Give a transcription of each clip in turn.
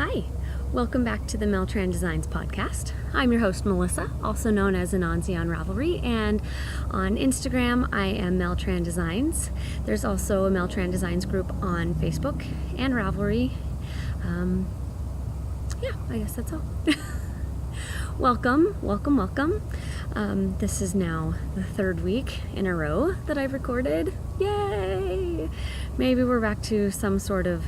Hi, welcome back to the Mel-Tran Designs podcast. I'm your host, Melissa, also known as Anansi on Ravelry, and on Instagram, I am Mel-Tran Designs. There's also a Mel-Tran Designs group on Facebook and Ravelry. I guess that's all. Welcome. This is now the third week in a row that I've recorded. Yay! Maybe we're back to some sort of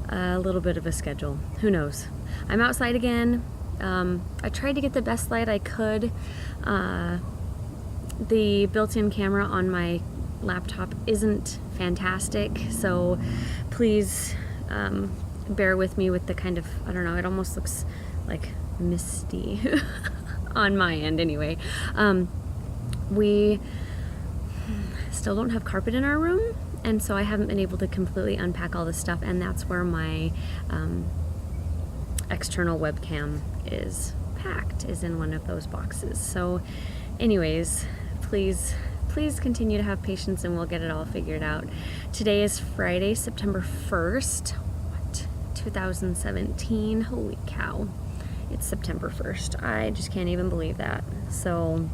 a little bit of a schedule. Who knows? I'm outside again. I tried to get the best light I could. The built-in camera on my laptop isn't fantastic, so please bear with me with the kind of, I don't know, it almost looks like misty on my end anyway. We still don't have carpet in our room, and so I haven't been able to completely unpack all this stuff, and that's where my external webcam is packed, is in one of those boxes. So anyways, please continue to have patience and we'll get it all figured out. Today is Friday, September 1st, 2017. Holy cow. It's September 1st. I just can't even believe that. So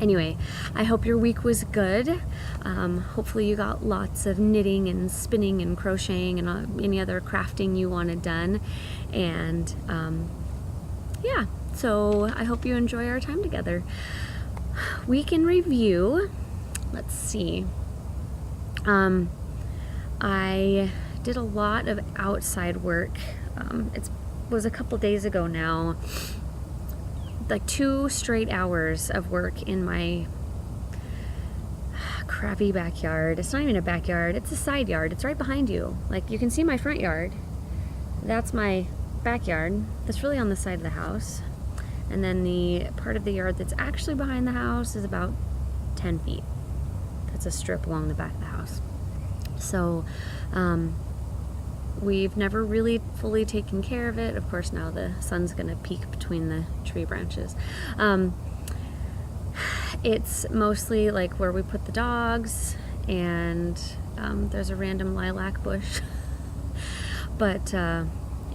anyway, I hope your week was good. Hopefully you got lots of knitting and spinning and crocheting and any other crafting you wanted done. And so I hope you enjoy our time together. Week in review. Let's see. I did a lot of outside work. It was a couple days ago now. Like 2 straight hours of work in my crappy backyard. It's not even a backyard, it's a side yard. It's right behind you. Like, you can see my front yard. That's my backyard. That's really on the side of the house. And then the part of the yard that's actually behind the house is about 10 feet. That's a strip along the back of the house. So, we've never really fully taken care of it. Of course, now the sun's gonna peek between the tree branches. It's mostly like where we put the dogs, and there's a random lilac bush. But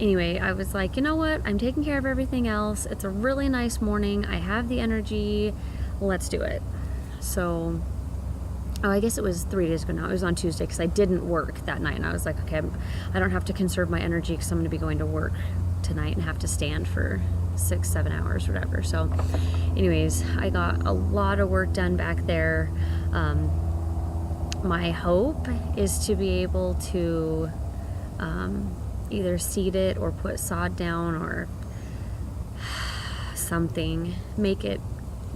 anyway, I was like, you know what? I'm taking care of everything else. It's a really nice morning. I have the energy. Let's do it. So, I guess it was 3 days ago now. It was on Tuesday because I didn't work that night. And I was like, okay, I don't have to conserve my energy because I'm going to be going to work tonight and have to stand for 6-7 hours, whatever. So anyways, I got a lot of work done back there. My hope is to be able to either seed it or put sod down or something, make it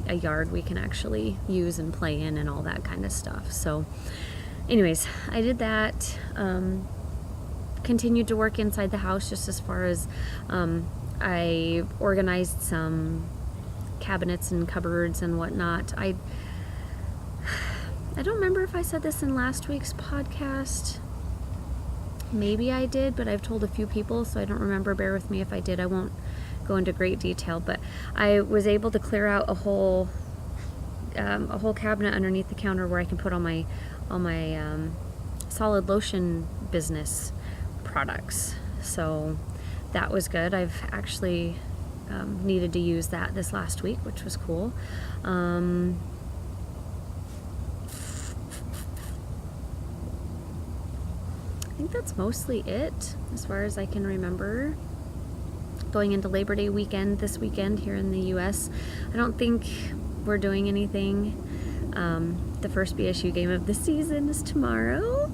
a yard we can actually use and play in and all that kind of stuff. So anyways, I did that. Continued to work inside the house, just as far as I organized some cabinets and cupboards and whatnot. I don't remember if I said this in last week's podcast. Maybe I did, but I've told a few people, so I don't remember. Bear with me if I did. I won't go into great detail, but I was able to clear out a whole cabinet underneath the counter where I can put all my solid lotion business products. So that was good. I've actually needed to use that this last week, which was cool. I think that's mostly it as far as I can remember. Going into Labor Day weekend this weekend here in the US. I don't think we're doing anything. The first BSU game of the season is tomorrow,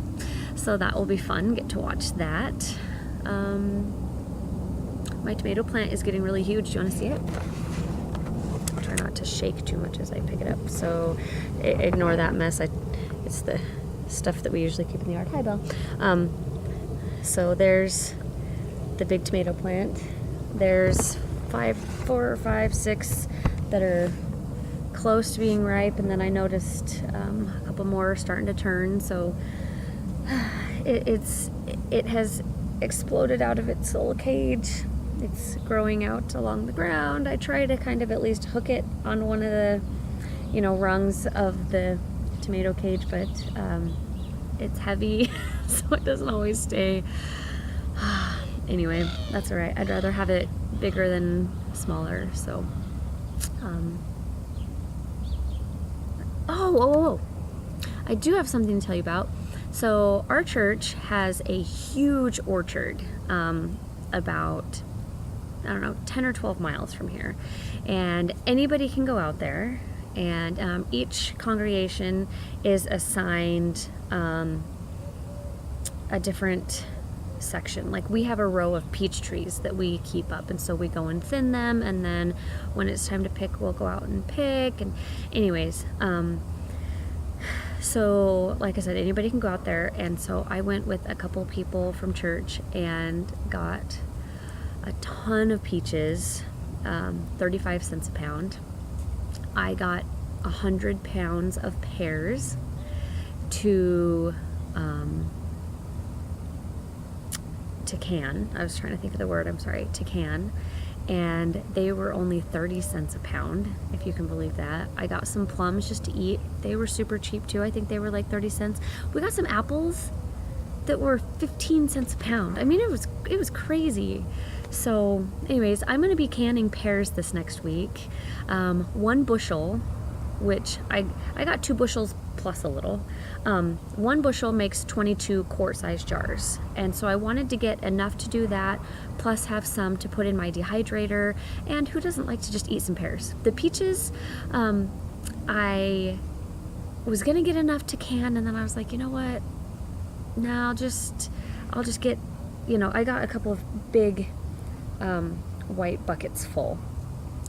so that will be fun. Get to watch that. My tomato plant is getting really huge. Do you want to see it? I'll try not to shake too much as I pick it up, so ignore that mess. It's the stuff that we usually keep in the yard. Hi, Belle. So there's the big tomato plant. There's 4 or 5, 6 that are close to being ripe, and then I noticed a couple more are starting to turn. So it has exploded out of its little cage. It's growing out along the ground. I try to kind of at least hook it on one of the, rungs of the tomato cage, but it's heavy, so it doesn't always stay. anyway, that's all right. I'd rather have it bigger than smaller. So, oh, I do have something to tell you about. So our church has a huge orchard, about, I don't know, 10 or 12 miles from here. And anybody can go out there, and each congregation is assigned a different section. Like, we have a row of peach trees that we keep up, and so we go and thin them, and then when it's time to pick, we'll go out and pick. And anyways, so like I said, anybody can go out there. And so I went with a couple people from church and got a ton of peaches, 35 cents a pound. I got 100 pounds of pears to can. I was trying to think of the word, I'm sorry, to can. And they were only 30 cents a pound, if you can believe that. I got some plums just to eat. They were super cheap too. I think they were like 30 cents. We got some apples that were 15 cents a pound. I mean, it was crazy. So anyways, I'm going to be canning pears this next week. 1 bushel, which I got 2 bushels plus a little. 1 bushel makes 22 quart-sized jars. And so I wanted to get enough to do that, plus have some to put in my dehydrator. And who doesn't like to just eat some pears? The peaches, I was going to get enough to can, and then I was like, you know what? No, I'll just get, I got a couple of big white buckets full.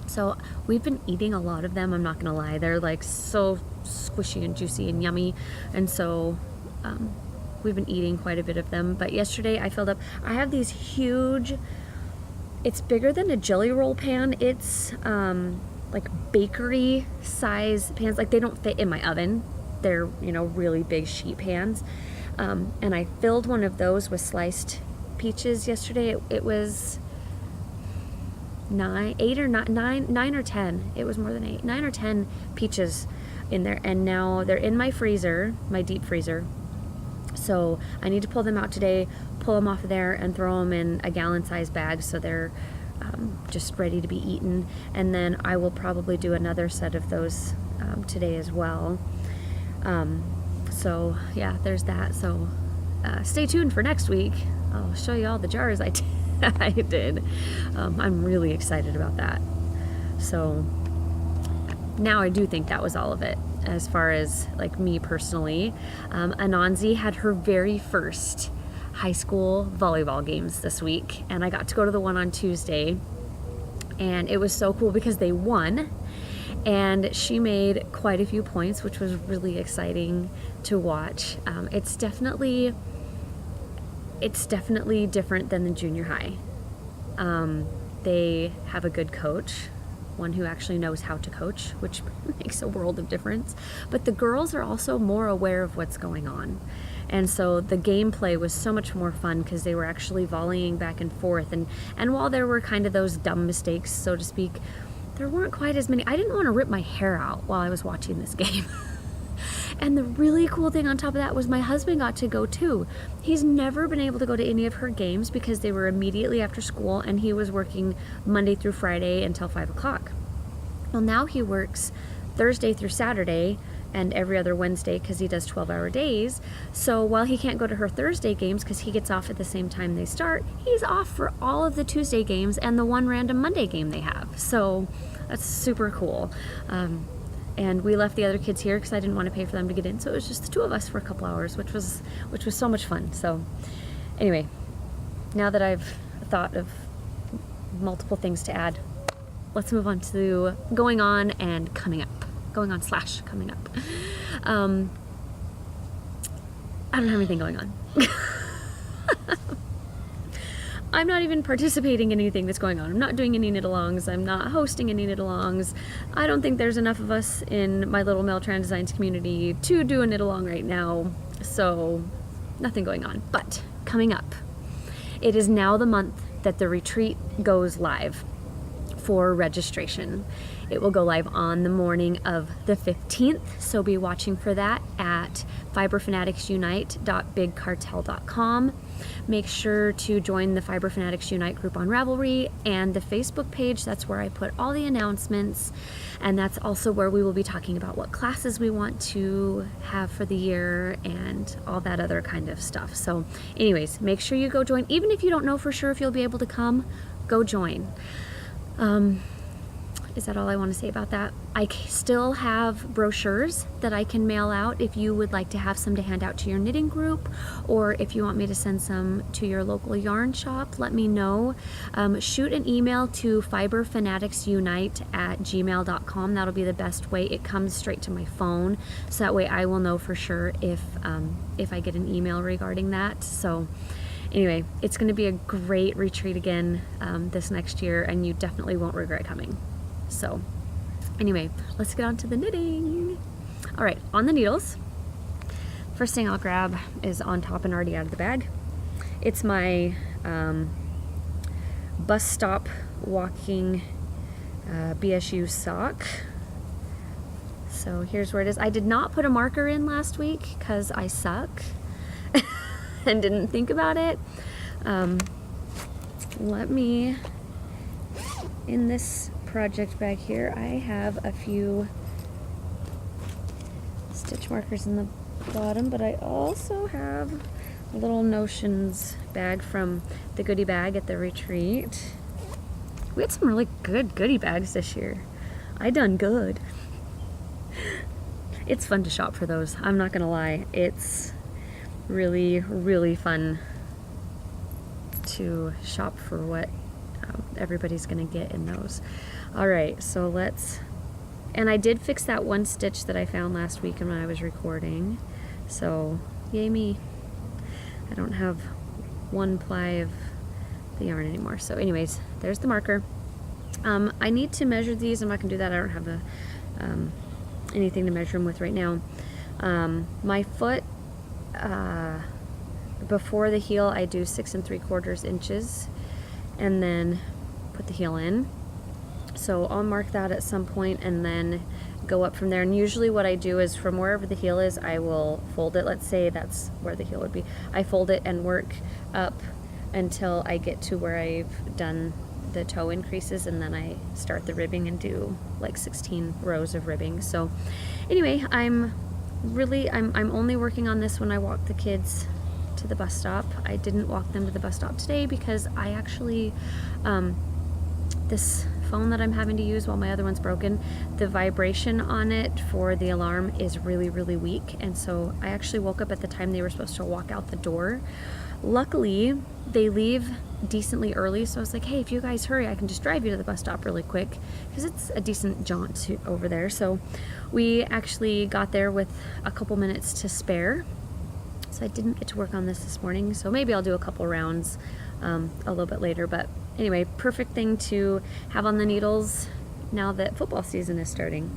So we've been eating a lot of them, I'm not gonna lie. They're like so squishy and juicy and yummy. And so we've been eating quite a bit of them. But yesterday I filled up, I have these huge, it's bigger than a jelly roll pan. It's like bakery size pans. Like, they don't fit in my oven. They're, really big sheet pans. And I filled one of those with sliced peaches yesterday. It was 9 or 10. It was more than 8. 9 or 10 peaches in there, and now they're in my freezer, my deep freezer. So I need to pull them out today, pull them off of there, and throw them in a gallon-sized bag so they're just ready to be eaten. And then I will probably do another set of those today as well. So yeah, there's that. So stay tuned for next week. I'll show you all the jars I did. I'm really excited about that. So now I do think that was all of it as far as like me personally. Anansi had her very first high school volleyball games this week, and I got to go to the one on Tuesday, and it was so cool because they won, and she made quite a few points, which was really exciting to watch. It's definitely different than the junior high. They have a good coach, one who actually knows how to coach, which makes a world of difference. But the girls are also more aware of what's going on. And so the gameplay was so much more fun because they were actually volleying back and forth. And while there were kind of those dumb mistakes, so to speak, there weren't quite as many. I didn't want to rip my hair out while I was watching this game. And the really cool thing on top of that was my husband got to go too. He's never been able to go to any of her games because they were immediately after school, and he was working Monday through Friday until 5 o'clock. Well, now he works Thursday through Saturday and every other Wednesday because he does 12-hour days. So while he can't go to her Thursday games because he gets off at the same time they start, he's off for all of the Tuesday games and the one random Monday game they have. So that's super cool. And we left the other kids here because I didn't want to pay for them to get in. So it was just the two of us for a couple hours, which was so much fun. So anyway, now that I've thought of multiple things to add, let's move on to going on and coming up. Going on / coming up. I don't have anything going on. I'm not even participating in anything that's going on. I'm not doing any knit-alongs. I'm not hosting any knit-alongs. I don't think there's enough of us in my little Mel-Tran Designs community to do a knit-along right now. So nothing going on. But coming up, it is now the month that the retreat goes live for registration. It will go live on the morning of the 15th, so be watching for that at fiberfanatics.unite.bigcartel.com. Make sure to join the Fiber Fanatics Unite group on Ravelry and the Facebook page. That's where I put all the announcements, and that's also where we will be talking about what classes we want to have for the year and all that other kind of stuff. So anyways, make sure you go join. Even if you don't know for sure if you'll be able to come, go join. Is that all I want to say about that? I still have brochures that I can mail out if you would like to have some to hand out to your knitting group, or if you want me to send some to your local yarn shop, let me know. Shoot an email to fiberfanaticsunite@gmail.com. That'll be the best way. It comes straight to my phone, so that way I will know for sure if I get an email regarding that. So anyway, it's going to be a great retreat again this next year, and you definitely won't regret coming. So anyway, let's get on to the knitting. All right, on the needles, first thing I'll grab is on top and already out of the bag. It's my bus stop walking BSU sock. So here's where it is. I did not put a marker in last week because I suck and didn't think about it. In this project bag here, I have a few stitch markers in the bottom, but I also have a little notions bag from the goodie bag at the retreat. We had some really good goodie bags this year. I done good. It's fun to shop for those, I'm not gonna lie. It's really, really fun to shop for what everybody's gonna get in those. All right, so and I did fix that one stitch that I found last week when I was recording, so yay me. I don't have one ply of the yarn anymore. So anyways, there's the marker. I need to measure these. I'm not gonna do that. I don't have anything to measure them with right now. My foot, before the heel, I do 6 3/4 inches and then put the heel in. So I'll mark that at some point and then go up from there. And usually what I do is from wherever the heel is, I will fold it. Let's say that's where the heel would be. I fold it and work up until I get to where I've done the toe increases, and then I start the ribbing and do like 16 rows of ribbing. So anyway, I'm only working on this when I walk the kids to the bus stop. I didn't walk them to the bus stop today because I actually, this phone that I'm having to use while my other one's broken, the vibration on it for the alarm is really, really weak. And so I actually woke up at the time they were supposed to walk out the door. Luckily, they leave decently early, so I was like, hey, if you guys hurry, I can just drive you to the bus stop really quick, because it's a decent jaunt over there. So we actually got there with a couple minutes to spare. So I didn't get to work on this morning, so maybe I'll do a couple rounds a little bit later. But anyway, perfect thing to have on the needles now that football season is starting.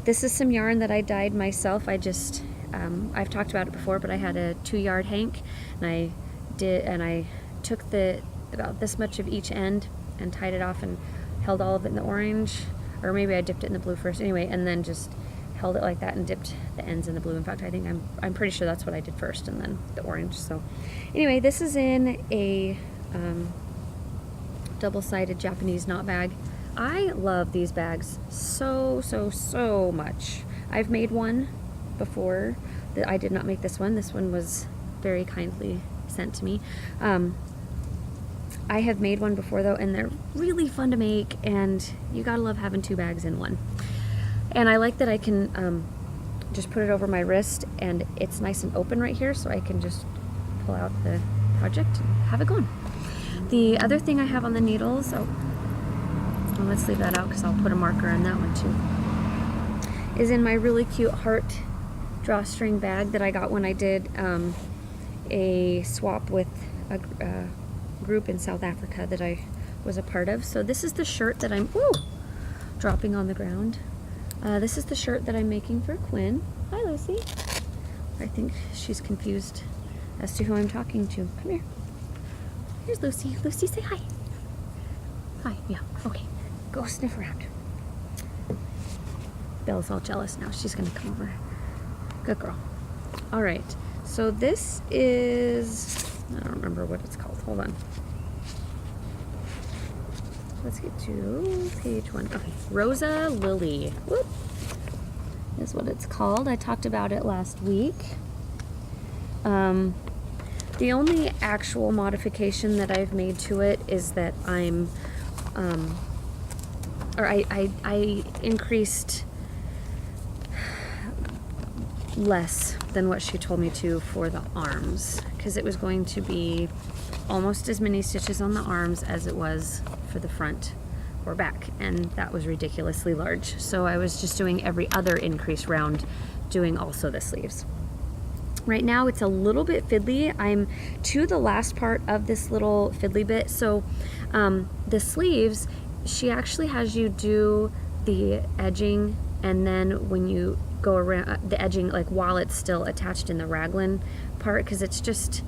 This is some yarn that I dyed myself. I've talked about it before, but I had a 2-yard hank, and I took about this much of each end and tied it off and held all of it in the orange, or maybe I dipped it in the blue first anyway, and then just held it like that and dipped the ends in the blue. In fact, I think I'm pretty sure that's what I did first, and then the orange. So anyway, this is in a double-sided Japanese knot bag. I love these bags so much. I've made one before. I did not make this one. This one was very kindly sent to me. I have made one before though, and they're really fun to make, and you gotta love having 2 bags in one. And I like that I can just put it over my wrist, and it's nice and open right here, so I can just pull out the project and have it going. The other thing I have on the needles, well, let's leave that out because I'll put a marker in that one too, is in my really cute heart drawstring bag that I got when I did a swap with a group in South Africa that I was a part of. So this is the shirt that I'm dropping on the ground. This is the shirt that I'm making for Quinn. Hi, Lucy. I think she's confused as to who I'm talking to. Come here. Here's Lucy. Lucy, say hi. Hi, yeah, okay. Go sniff around. Belle's all jealous now. She's gonna come over. Good girl. All right, so this is, I don't remember what it's called. Hold on. Let's get to page 1. Okay, Rosa Lily. Whoop. Is what it's called. I talked about it last week. The only actual modification that I've made to it is that I increased less than what she told me to for the arms, because it was going to be almost as many stitches on the arms as it was for the front or back, and that was ridiculously large. So I was just doing every other increase round, doing also the sleeves. Right now it's a little bit fiddly. I'm to the last part of this little fiddly bit. So the sleeves, she actually has you do the edging, and then when you go around the edging, like while it's still attached in the raglan part, because it's just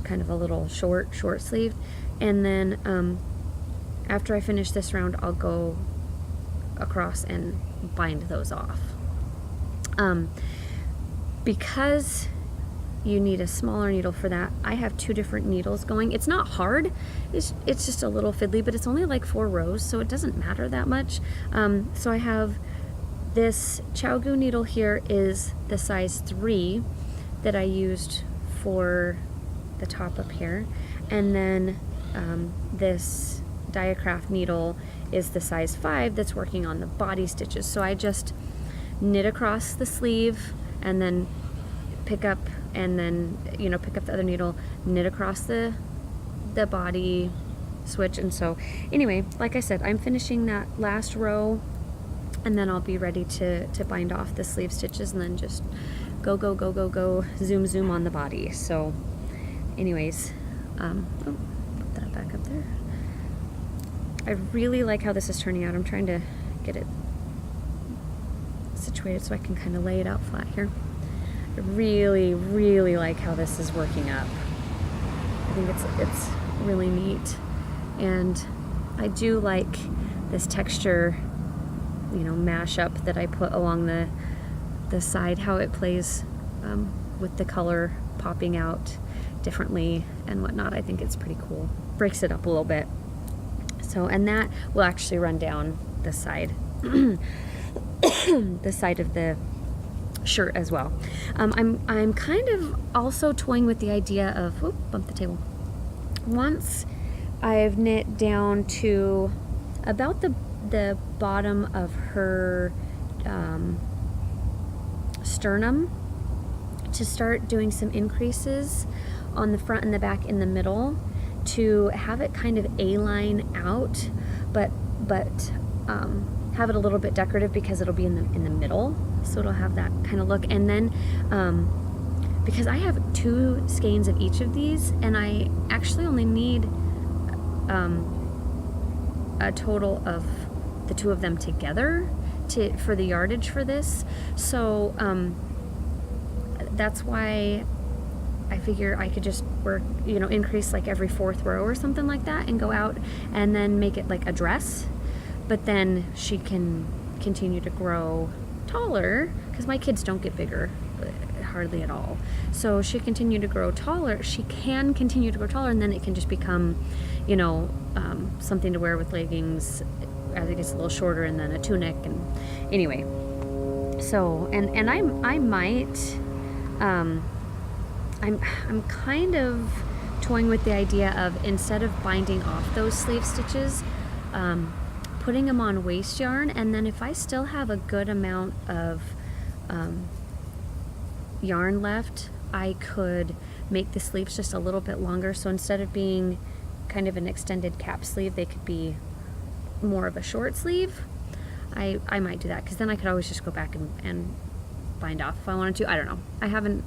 kind of a little short sleeve. And then after I finish this round, I'll go across and bind those off. Because you need a smaller needle for that, I have 2 different needles going. It's not hard, it's just a little fiddly, but it's only like 4 rows, so it doesn't matter that much. So I have this Chow-Gu needle here, is the size 3 that I used for the top up here, and then this Diacraft needle is the size 5 that's working on the body stitches. So I just knit across the sleeve and then pick up, and then pick up the other needle, knit across the body, switch. And so anyway, like I said, I'm finishing that last row, and then I'll be ready to bind off the sleeve stitches, and then just go zoom on the body. So anyways, put that back up there. I really like how this is turning out. I'm trying to get it situated so I can kind of lay it out flat here. I really like how this is working up. I think it's really neat, and I do like this texture, mashup that I put along the side, how it plays with the color popping out differently and whatnot. I think it's pretty cool. Breaks it up a little bit. So, and that will actually run down the side, the side of the shirt as well. I'm kind of also toying with the idea of, whoop, bump the table. Once I've knit down to about the bottom of her sternum, to start doing some increases on the front and the back in the middle, to have it kind of A-line out, but have it a little bit decorative, because it'll be in the middle, so it'll have that kind of look. And then because I have 2 skeins of each of these, and I actually only need a total of the 2 of them together for the yardage for this. So that's why I figure I could just work, increase like every 4th row or something like that, and go out and then make it like a dress. But then she can continue to grow taller, because my kids don't get bigger hardly at all. So she can continue to grow taller. And then it can just become, something to wear with leggings as it gets a little shorter, and then a tunic. And anyway, so and I might. I'm kind of toying with the idea of, instead of binding off those sleeve stitches, putting them on waste yarn, and then if I still have a good amount of yarn left, I could make the sleeves just a little bit longer. So instead of being kind of an extended cap sleeve, they could be more of a short sleeve. I might do that, because then I could always just go back and bind off if I wanted to. I don't know. I haven't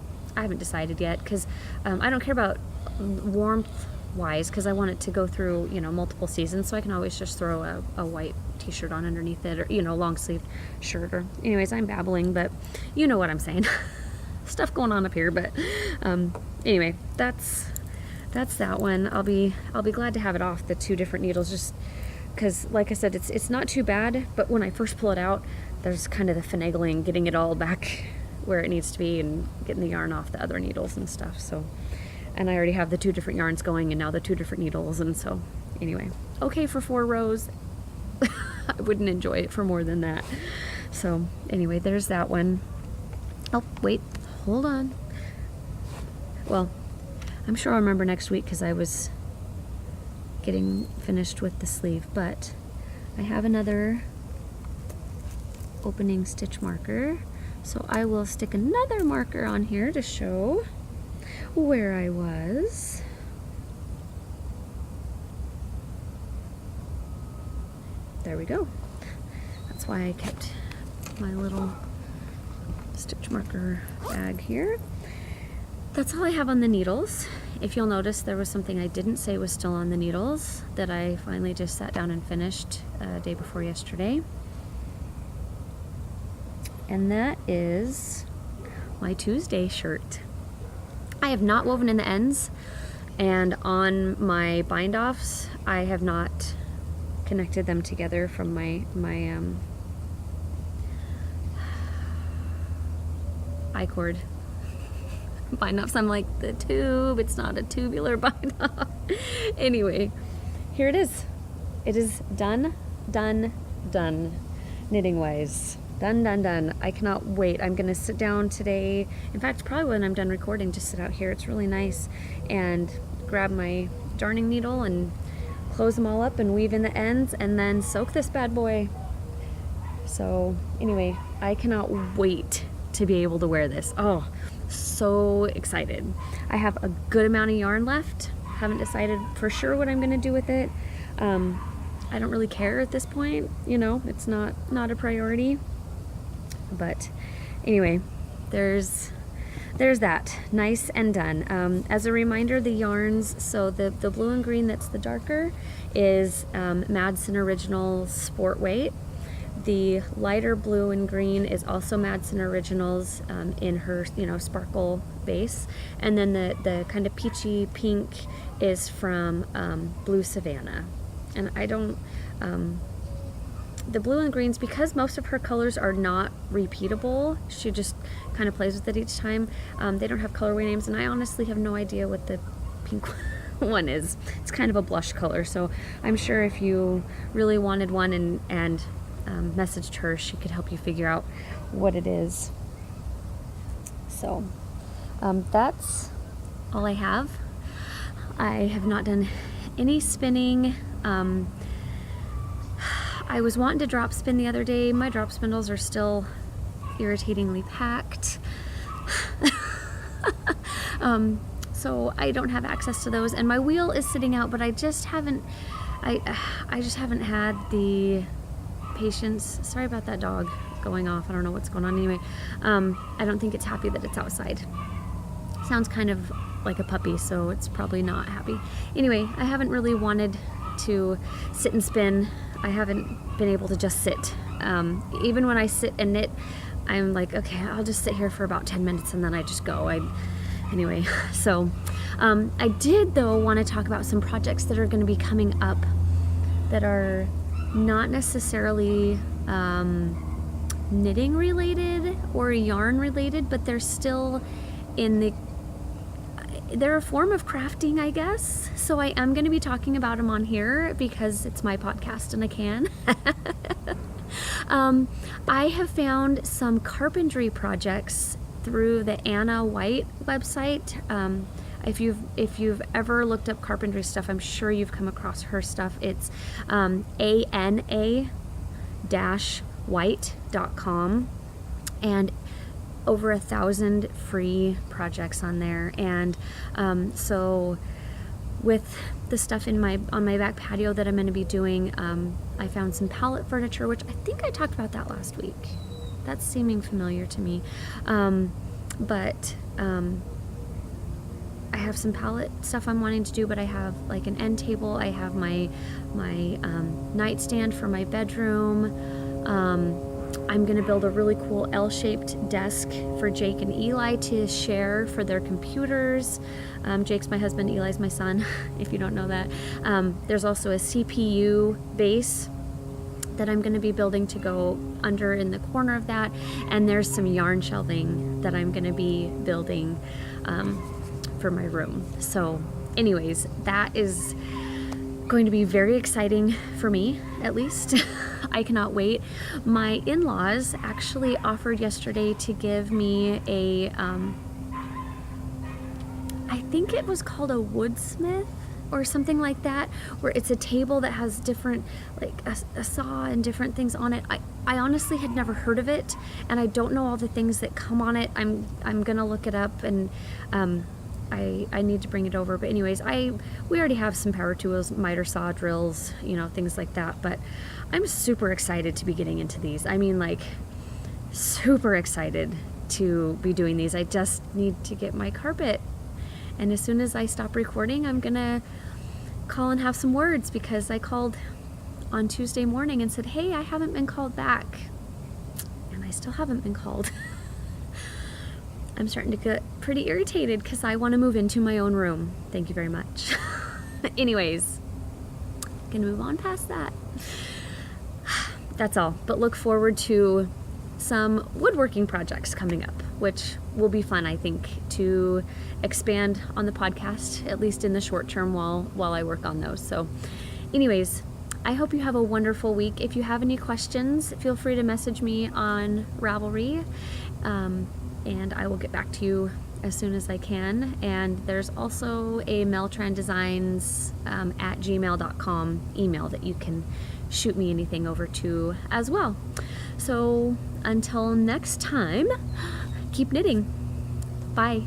decided yet, because I don't care about warmth wise, because I want it to go through multiple seasons, so I can always just throw a white t-shirt on underneath it, or long sleeved shirt. Or anyways, I'm babbling, but you know what I'm saying. Stuff going on up here. But anyway, that's that one. I'll be glad to have it off the 2 different needles, just because, like I said, it's not too bad, but when I first pull it out, there's kind of the finagling, getting it all back where it needs to be and getting the yarn off the other needles and stuff. So, and I already have the 2 different yarns going and now the 2 different needles. And so anyway, okay for 4 rows. I wouldn't enjoy it for more than that. So anyway, there's that one. Oh, wait, hold on. Well, I'm sure I'll remember next week because I was getting finished with the sleeve, but I have another opening stitch marker. So I will stick another marker on here to show where I was. There we go. That's why I kept my little stitch marker bag here. That's all I have on the needles. If you'll notice, there was something I didn't say was still on the needles that I finally just sat down and finished day before yesterday. And that is my Tuesday shirt. I have not woven in the ends, and on my bind offs, I have not connected them together from my I-cord bind offs. I'm like, the tube, it's not a tubular bind off. Anyway, here it is. It is done, knitting wise. Done. I cannot wait. I'm gonna sit down today. In fact, probably when I'm done recording, just sit out here. It's really nice, and grab my darning needle and close them all up and weave in the ends and then soak this bad boy. So anyway, I cannot wait to be able to wear this. Oh, so excited. I have a good amount of yarn left. Haven't decided for sure what I'm gonna do with it. I don't really care at this point, you know, it's not a priority. But anyway, there's that. Nice and done. As a reminder, the yarns, so the blue and green that's the darker is Madsen Originals Sport Weight. The lighter blue and green is also Madsen Originals in her, sparkle base. And then the kind of peachy pink is from Blue Savannah. And I don't... the blue and greens, because most of her colors are not repeatable, she just kind of plays with it each time. They don't have colorway names, and I honestly have no idea what the pink one is. It's kind of a blush color, so I'm sure if you really wanted one and messaged her, she could help you figure out what it is. So that's all I have. I have not done any spinning. I was wanting to drop spin the other day. My drop spindles are still irritatingly packed. So I don't have access to those, and my wheel is sitting out, but I just haven't had the patience. Sorry about that dog going off. I don't know what's going on anyway. I don't think it's happy that it's outside. Sounds kind of like a puppy, so it's probably not happy. Anyway, I haven't really wanted to sit and spin. I haven't been able to just sit. Even when I sit and knit, I'm like, okay, I'll just sit here for about 10 minutes and then I just go. Anyway, so I did though want to talk about some projects that are going to be coming up that are not necessarily knitting related or yarn related, but they're still they're a form of crafting, I guess. So I am going to be talking about them on here because it's my podcast and I can. I have found some carpentry projects through the Anna White website. If you've ever looked up carpentry stuff, I'm sure you've come across her stuff. It's ana-white.com, and over 1,000 free projects on there. And so with the stuff on my back patio that I'm going to be doing, I found some pallet furniture, which I think I talked about that last week. That's seeming familiar to me. But I have some pallet stuff I'm wanting to do, but I have like an end table. I have my nightstand for my bedroom. I'm going to build a really cool L-shaped desk for Jake and Eli to share for their computers. Jake's my husband, Eli's my son, if you don't know that. There's also a CPU base that I'm going to be building to go under in the corner of that, and there's some yarn shelving that I'm going to be building for my room. So anyways, that is going to be very exciting for me, at least. I cannot wait. My in-laws actually offered yesterday to give me a I think it was called a woodsmith or something like that, where it's a table that has different, like a saw and different things on it. I honestly had never heard of it, and I don't know all the things that come on it. I'm gonna look it up, and I need to bring it over. But anyways, we already have some power tools, miter saw, drills, you know, things like that. But I'm super excited to be getting into these. I mean, like, super excited to be doing these. I just need to get my carpet. And as soon as I stop recording, I'm gonna call and have some words, because I called on Tuesday morning and said, hey, I haven't been called back. And I still haven't been called. I'm starting to get pretty irritated because I want to move into my own room. Thank you very much. Anyways, gonna move on past that. That's all. But look forward to some woodworking projects coming up, which will be fun, I think, to expand on the podcast, at least in the short term while I work on those. So anyways, I hope you have a wonderful week. If you have any questions, feel free to message me on Ravelry, and I will get back to you as soon as I can. And there's also a Mel-Tran Designs at gmail.com email that you can shoot me anything over to as well. So until next time, keep knitting. Bye.